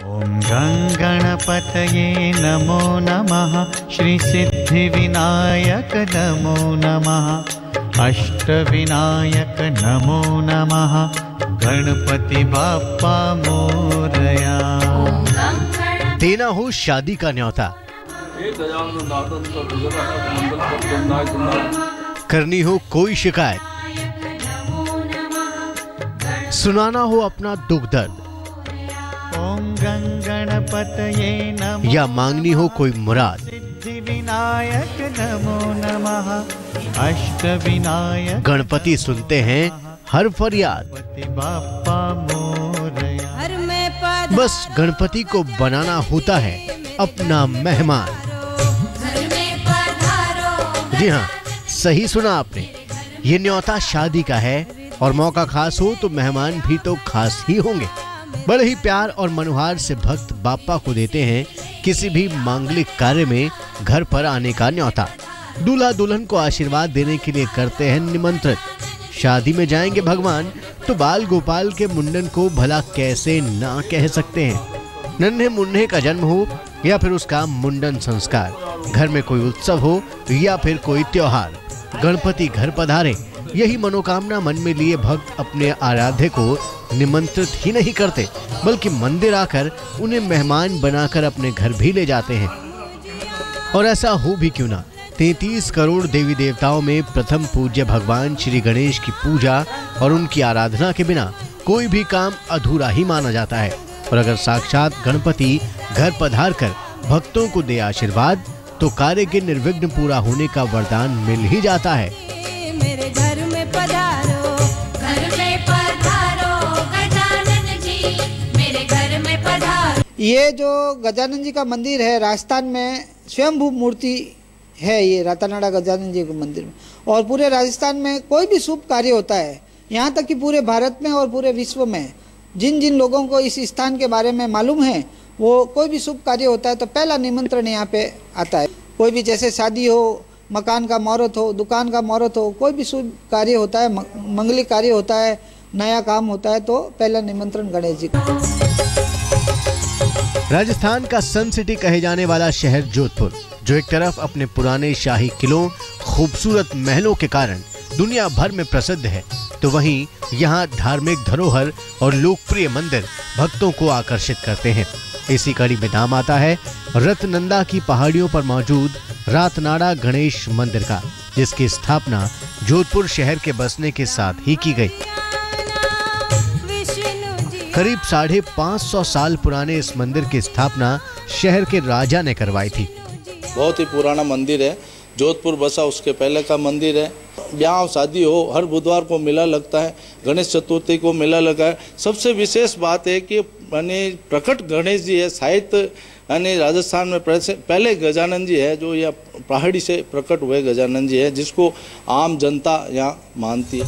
ओम गणपतये नमो नमः, श्री सिद्धिविनायक नमो नमः, अष्टविनायक नमो नमः, गणपति बाप्पा मोरया। देना हो शादी का न्योता, करनी हो कोई शिकायत, सुनाना हो अपना दुख दर्द, ओम गणपतये नमः, या मांगनी हो कोई मुराद, सिद्धिविनायक नमो नमः, अष्टविनायक गणपति सुनते हैं हर फरियाद। बाप्पा मोरया। बस गणपति को बनाना होता है अपना मेहमान। जी हाँ, सही सुना आपने, ये न्योता शादी का है और मौका खास हो तो मेहमान भी तो खास ही होंगे। बड़े ही प्यार और मनुहार से भक्त बाप्पा को देते हैं किसी भी मांगलिक कार्य में घर पर आने का न्योता। दूल्हा दुल्हन को आशीर्वाद देने के लिए करते हैं निमंत्रित। शादी में जाएंगे भगवान तो बाल गोपाल के मुंडन को भला कैसे ना कह सकते हैं। नन्हे मुन्ने का जन्म हो या फिर उसका मुंडन संस्कार, घर में कोई उत्सव हो या फिर कोई त्योहार, गणपति घर पधारे, यही मनोकामना मन में लिए भक्त अपने आराध्य को निमंत्रित ही नहीं करते बल्कि मंदिर आकर उन्हें मेहमान बनाकर अपने घर भी ले जाते हैं। और ऐसा हो भी क्यों ना, 33 करोड़ देवी देवताओं में प्रथम पूज्य भगवान श्री गणेश की पूजा और उनकी आराधना के बिना कोई भी काम अधूरा ही माना जाता है। और अगर साक्षात गणपति घर पधार कर भक्तों को दे आशीर्वाद तो कार्य के निर्विघ्न पूरा होने का वरदान मिल ही जाता है। मेरे घर में पधारो, घर में पधारो गजानन जी, मेरे घर में पधारो। ये जो गजानन जी का मंदिर है राजस्थान में स्वयंभू मूर्ति है, ये रातानाडा गजानन जी के मंदिर में। और पूरे राजस्थान में कोई भी शुभ कार्य होता है, यहाँ तक कि पूरे भारत में और पूरे विश्व में जिन जिन लोगों को इस स्थान के बारे में मालूम है, वो कोई भी शुभ कार्य होता है तो पहला निमंत्रण यहाँ पे आता है। कोई भी जैसे शादी हो, मकान का मुहूर्त हो, दुकान का मुहूर्त हो, कोई भी शुभ कार्य होता है, मंगलिक कार्य होता है, नया काम होता है तो पहला निमंत्रण गणेश जी का। राजस्थान का सन सिटी कहे जाने वाला शहर जोधपुर, जो एक तरफ अपने पुराने शाही किलों, खूबसूरत महलों के कारण दुनिया भर में प्रसिद्ध है, तो वहीं यहाँ धार्मिक धरोहर और लोकप्रिय मंदिर भक्तों को आकर्षित करते हैं। इसी कड़ी में नाम आता है रत्नंदा की पहाड़ियों पर मौजूद रातनाड़ा गणेश मंदिर का, जिसकी स्थापना जोधपुर शहर के बसने के साथ ही की गई। करीब 550 साल पुराने इस मंदिर की स्थापना शहर के राजा ने करवाई थी। बहुत ही पुराना मंदिर है, जोधपुर बसा उसके पहले का मंदिर है। ब्याह शादी हो, हर बुधवार को मेला लगता है, गणेश चतुर्थी को मेला लगा है। सबसे विशेष बात है कि प्रकट गणेश जी है, शायद राजस्थान में पहले गजानन जी है जो यह पहाड़ी से प्रकट हुए गजानन जी है, जिसको आम जनता यहाँ मानती है।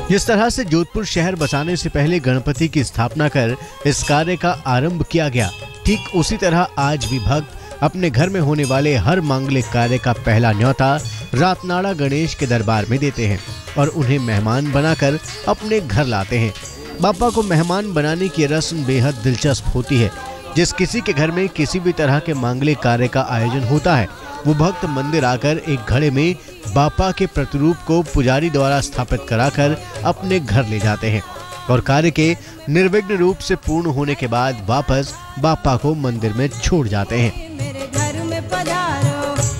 जिस तरह से जोधपुर शहर बसाने से पहले गणपति की स्थापना कर इस कार्य का आरंभ किया गया, ठीक उसी तरह आज भी भक्त अपने घर में होने वाले हर मांगलिक कार्य का पहला न्योता रातनाड़ा गणेश के दरबार में देते हैं और उन्हें मेहमान बनाकर अपने घर लाते हैं। बाप्पा को मेहमान बनाने की रस्म बेहद दिलचस्प होती है। जिस किसी के घर में किसी भी तरह के मांगलिक कार्य का आयोजन होता है, वो भक्त मंदिर आकर एक घड़े में बाप्पा के प्रतिरूप को पुजारी द्वारा स्थापित कराकर अपने घर ले जाते हैं और कार्य के निर्विघ्न रूप से पूर्ण होने के बाद वापस बाप्पा को मंदिर में छोड़ जाते हैं।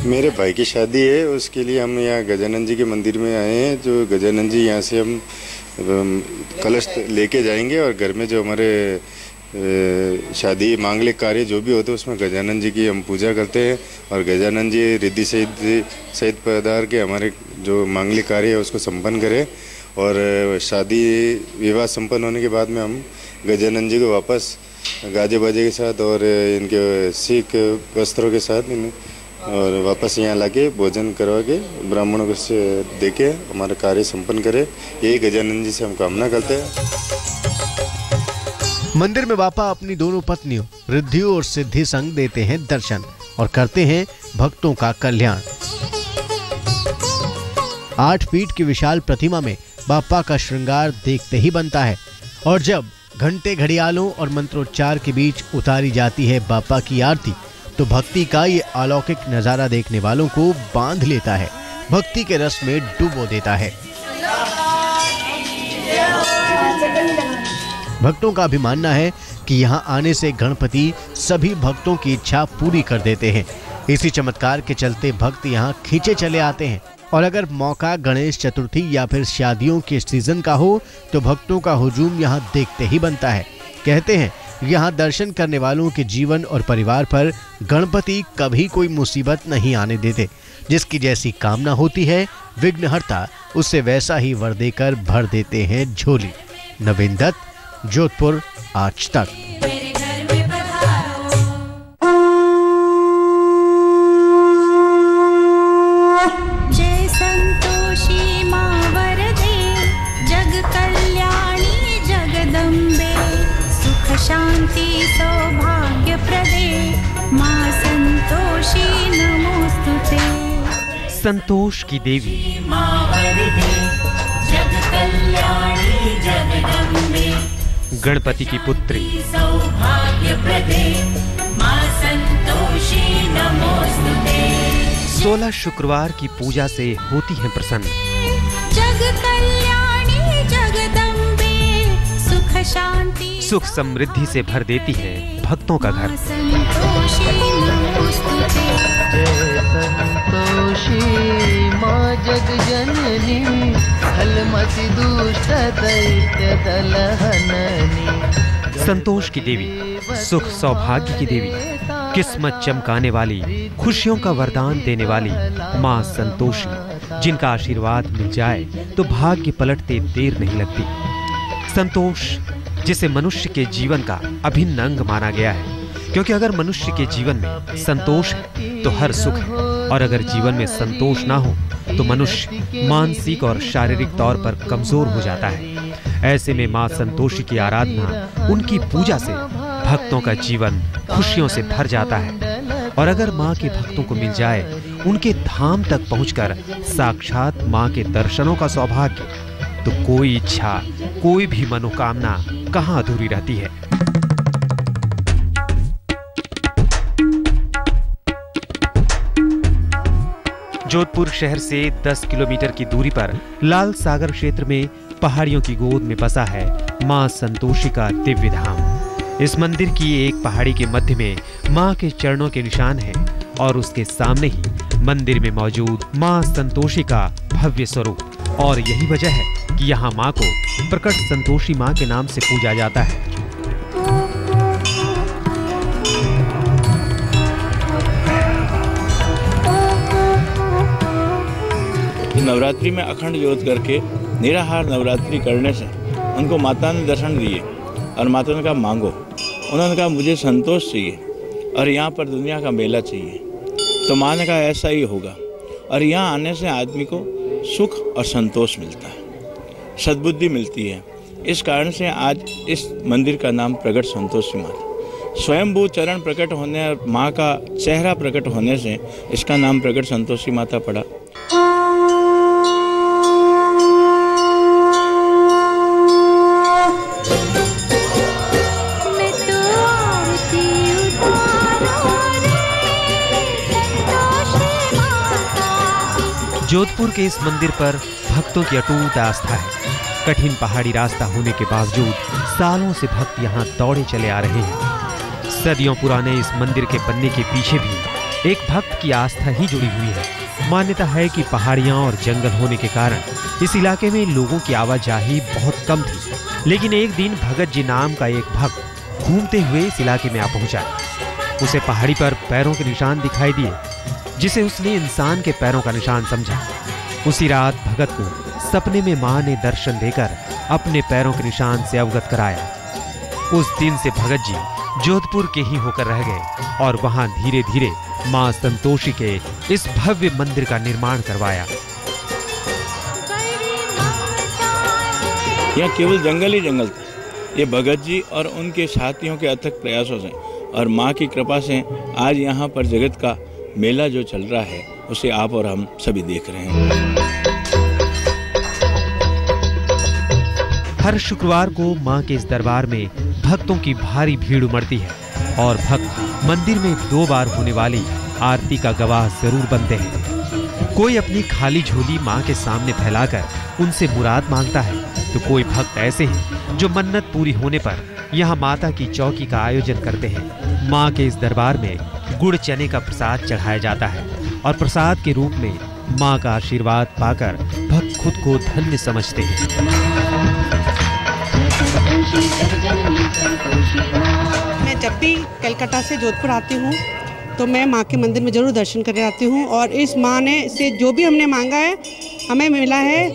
मेरे भाई की शादी है, उसके लिए हम यहाँ गजानन जी के मंदिर में आए हैं। जो गजानन जी यहाँ से हम कलश लेके जाएंगे और घर में जो हमारे शादी मांगलिक कार्य जो भी होते हैं उसमें गजानन जी की हम पूजा करते हैं और गजानन जी रिद्धि सहित पधार के हमारे जो मांगलिक कार्य है उसको संपन्न करें। और शादी विवाह संपन्न होने के बाद में हम गजानन जी को वापस गाजे बाजे के साथ और इनके सिख वस्त्रों के साथ और वापस यहाँ लाके भोजन करवा के ब्राह्मणों को से देके हमारा कार्य संपन्न करे। यही गजानन जी से हम कामना करते हैं। मंदिर में बाप्पा अपनी दोनों पत्नियों रिद्धि और सिद्धि संग देते हैं दर्शन और करते हैं भक्तों का कल्याण। 8 फीट की विशाल प्रतिमा में बाप्पा का श्रृंगार देखते ही बनता है और जब घंटे घड़ियालों और मंत्रोच्चार के बीच उतारी जाती है बापा की आरती, तो भक्ति का ये अलौकिक नजारा देखने वालों को बांध लेता है, भक्ति के रस में डुबो देता है। भक्तों का भी मानना है कि यहाँ आने से गणपति सभी भक्तों की इच्छा पूरी कर देते हैं। इसी चमत्कार के चलते भक्त यहाँ खींचे चले आते हैं, और अगर मौका गणेश चतुर्थी या फिर शादियों के सीजन का हो तो भक्तों का हुजूम यहाँ देखते ही बनता है। कहते हैं यहाँ दर्शन करने वालों के जीवन और परिवार पर गणपति कभी कोई मुसीबत नहीं आने देते। जिसकी जैसी कामना होती है विघ्नहर्ता उससे वैसा ही वर देकर भर देते हैं झोली। नवीन दत्त, जोधपुर, आज तक। जय संतोषी माँ वरदे, जग कल्याणी जगदम्बे, सुख शांति सौभाग्य प्रदे, माँ संतोषी नमोस्तुते। संतोष की देवी माँ वरदे, जग कल्याणी जगदम्बे, गणपति की पुत्री सौभाग्य प्रदे, माँ संतोषी नमोस्तुते। 16 शुक्रवार की पूजा से होती हैं प्रसन्न। जग कल्याणी जगदम्बे, सुख शांति सुख समृद्धि से भर देती है भक्तों का घर। संतोषी नमोस्तुते। जय संतोषी माँ जग जननी, हलमति दुष्ट दैत्य दल हननी। संतोष की देवी, सुख सौभाग्य की देवी, किस्मत चमकाने वाली, खुशियों का वरदान देने वाली माँ संतोषी, जिनका आशीर्वाद मिल जाए तो भाग्य पलटते देर नहीं लगती। संतोष जिसे मनुष्य के जीवन का अभिन्न अंग माना गया है, क्योंकि अगर मनुष्य के जीवन में संतोष है तो हर सुख है, और अगर जीवन में संतोष ना हो तो मनुष्य मानसिक और शारीरिक तौर पर कमजोर हो जाता है। ऐसे में माँ संतोषी की आराधना, उनकी पूजा से भक्तों का जीवन खुशियों से भर जाता है। और अगर माँ के भक्तों को मिल जाए उनके धाम तक पहुंचकर साक्षात माँ के दर्शनों का सौभाग्य, तो कोई इच्छा, कोई भी मनोकामना कहाँ अधूरी रहती है। जोधपुर शहर से 10 किलोमीटर की दूरी पर लाल सागर क्षेत्र में पहाड़ियों की गोद में बसा है मां संतोषी का दिव्य धाम। इस मंदिर की एक पहाड़ी के मध्य में मां के चरणों के निशान हैं, और उसके सामने ही मंदिर में मौजूद मां संतोषी का भव्य स्वरूप। और यही वजह है कि यहाँ मां को प्रकट संतोषी मां के नाम से पूजा जाता है। नवरात्रि में अखंड ज्योत करके निराहार नवरात्रि करने से उनको माता ने दर्शन दिए, और माता ने कहा मांगो। उन्होंने कहा मुझे संतोष चाहिए और यहाँ पर दुनिया का मेला चाहिए, तो माँ ने कहा ऐसा ही होगा। और यहाँ आने से आदमी को सुख और संतोष मिलता है, सद्बुद्धि मिलती है। इस कारण से आज इस मंदिर का नाम प्रकट संतोषी माता। स्वयंभू चरण प्रकट होने और माँ का चेहरा प्रकट होने से इसका नाम प्रकट संतोषी माता पड़ा। जोधपुर के इस मंदिर पर भक्तों की अटूट आस्था है। कठिन पहाड़ी रास्ता होने के बावजूद सालों से भक्त यहाँ दौड़े चले आ रहे हैं। सदियों पुराने इस मंदिर के बनने के पीछे भी एक भक्त की आस्था ही जुड़ी हुई है। मान्यता है कि पहाड़ियाँ और जंगल होने के कारण इस इलाके में लोगों की आवाजाही बहुत कम थी, लेकिन एक दिन भगत जी नाम का एक भक्त घूमते हुए इस इलाके में आ पहुंचा। उसे पहाड़ी पर पैरों के निशान दिखाई दिए, जिसे उसने इंसान के पैरों का निशान समझा। उसी रात भगत को सपने में मां ने दर्शन देकर अपने पैरों के निशान से अवगत कराया। उस दिन से भगत जी जोधपुर के ही होकर रह गए और वहां धीरे धीरे मां संतोषी के इस भव्य मंदिर का निर्माण करवाया। यहाँ केवल जंगल ही जंगल था। ये भगत जी और उनके साथियों के अथक प्रयासों से और माँ की कृपा से आज यहाँ पर जगत का मेला जो चल रहा है उसे आप और हम सभी देख रहे हैं। हर शुक्रवार को मां के इस दरबार में भक्तों की भारी भीड़ उमड़ती है और भक्त मंदिर में 2 बार होने वाली आरती का गवाह जरूर बनते हैं। कोई अपनी खाली झोली मां के सामने फैलाकर उनसे मुराद मांगता है, तो कोई भक्त ऐसे हैं जो मन्नत पूरी होने पर यहाँ माता की चौकी का आयोजन करते हैं। मां के इस दरबार में गुड़ चने का प्रसाद चढ़ाया जाता है और प्रसाद के रूप में मां का आशीर्वाद पाकर भक्त खुद को धन्य समझते हैं। मैं जब भी कलकत्ता से जोधपुर आती हूँ तो मैं माँ के मंदिर में जरूर दर्शन करने आती हूँ और इस माँ ने से जो भी हमने मांगा है हमें मिला है।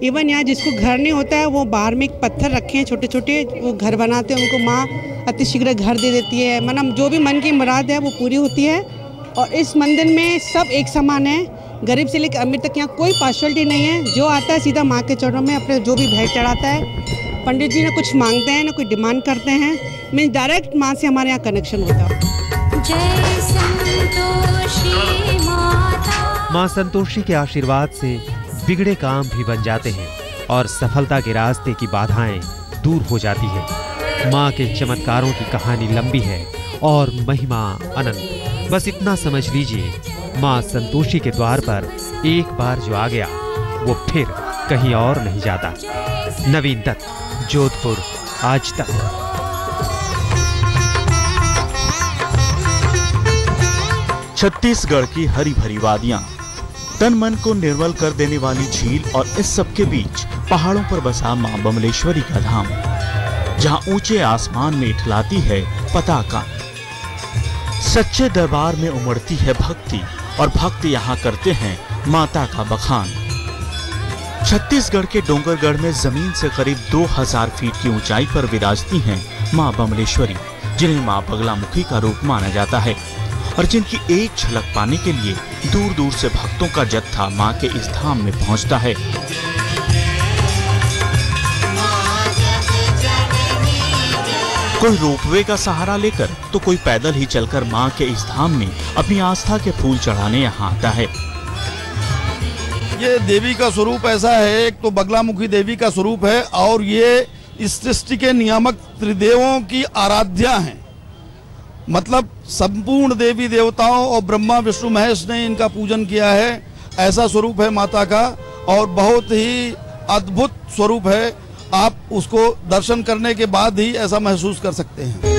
इवन यहाँ जिसको घर नहीं होता है वो बाहर में एक पत्थर रखे हैं छोटे छोटे, वो घर बनाते हैं, उनको माँ अतिशीघ्र घर दे देती है। मतलब जो भी मन की मुराद है वो पूरी होती है। और इस मंदिर में सब एक समान है, गरीब से लेकर अमीर तक। यहाँ कोई पार्शलिटी नहीं है, जो आता है सीधा माँ के चरणों में अपने जो भी भेंट चढ़ाता है। पंडित जी ना कुछ मांगते हैं ना कोई डिमांड करते हैं, मीन्स डायरेक्ट माँ से हमारे यहाँ कनेक्शन होता है। जय संतोषी माता। मां संतोषी के आशीर्वाद से बिगड़े काम भी बन जाते हैं और सफलता के रास्ते की बाधाएं दूर हो जाती है। मां के चमत्कारों की कहानी लंबी है और महिमा अनंत। बस इतना समझ लीजिए, मां संतोषी के द्वार पर एक बार जो आ गया वो फिर कहीं और नहीं जाता। नवीन दत्त, जोधपुर, आज तक। छत्तीसगढ़ की हरी भरी वादियां, तन मन को निर्मल कर देने वाली झील और इस सब के बीच पहाड़ों पर बसा मां बमलेश्वरी का धाम, जहां ऊंचे आसमान में इठलाती है पताका। सच्चे दरबार में उमड़ती है भक्ति और भक्त यहां करते हैं माता का बखान। छत्तीसगढ़ के डोंगरगढ़ में जमीन से करीब 2000 फीट की ऊंचाई पर विराजती हैं मां बमलेश्वरी, जिन्हें मां बगलामुखी का रूप माना जाता है और जिनकी एक झलक पाने के लिए दूर दूर से भक्तों का जत्था मां के इस धाम में पहुंचता है। कोई रोपवे का सहारा लेकर तो कोई पैदल ही चलकर मां के इस धाम में अपनी आस्था के फूल चढ़ाने यहाँ आता है। ये देवी का स्वरूप ऐसा है, एक तो बगलामुखी देवी का स्वरूप है और ये इस सृष्टि के नियामक त्रिदेवों की आराध्या हैं। मतलब संपूर्ण देवी देवताओं और ब्रह्मा विष्णु महेश ने इनका पूजन किया है। ऐसा स्वरूप है माता का और बहुत ही अद्भुत स्वरूप है। आप उसको दर्शन करने के बाद ही ऐसा महसूस कर सकते हैं।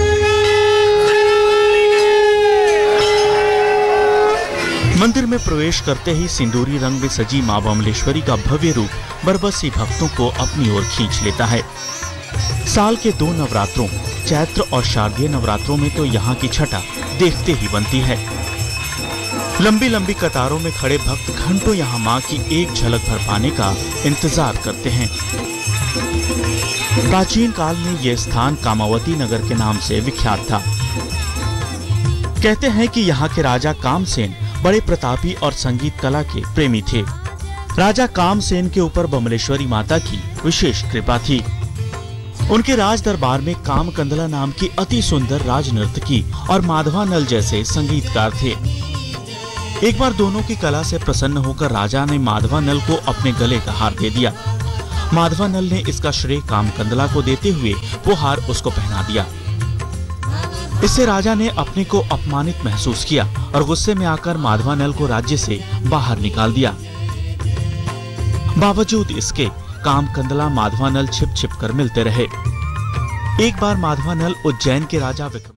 मंदिर में प्रवेश करते ही सिंदूरी रंग में सजी मां बमलेश्वरी का भव्य रूप बरबसी भक्तों को अपनी ओर खींच लेता है। साल के 2 नवरात्रों, चैत्र और शारदीय नवरात्रों में तो यहाँ की छटा देखते ही बनती है। लंबी लंबी कतारों में खड़े भक्त घंटों यहाँ माँ की एक झलक भर पाने का इंतजार करते हैं। प्राचीन काल में यह स्थान कामावती नगर के नाम से विख्यात था। कहते हैं कि यहाँ के राजा कामसेन बड़े प्रतापी और संगीत कला के प्रेमी थे। राजा कामसेन के ऊपर बमलेश्वरी माता की विशेष कृपा थी। उनके राज दरबार में कामकंदला नाम की अति सुंदर राज नर्तकी और माधवानल जैसे संगीतकार थे। एक बार दोनों की कला से प्रसन्न होकर राजा ने माधवानल को अपने गले का हार दे दिया। माधवानल ने इसका श्रेय कामकंदला को देते हुए वो हार उसको पहना दिया। इससे राजा ने अपने को अपमानित महसूस किया और गुस्से में आकर माधवानल को राज्य से बाहर निकाल दिया। बावजूद इसके कामकंदला माधवानल छिप छिप कर मिलते रहे। एक बार माधवानल उज्जैन के राजा विक्रम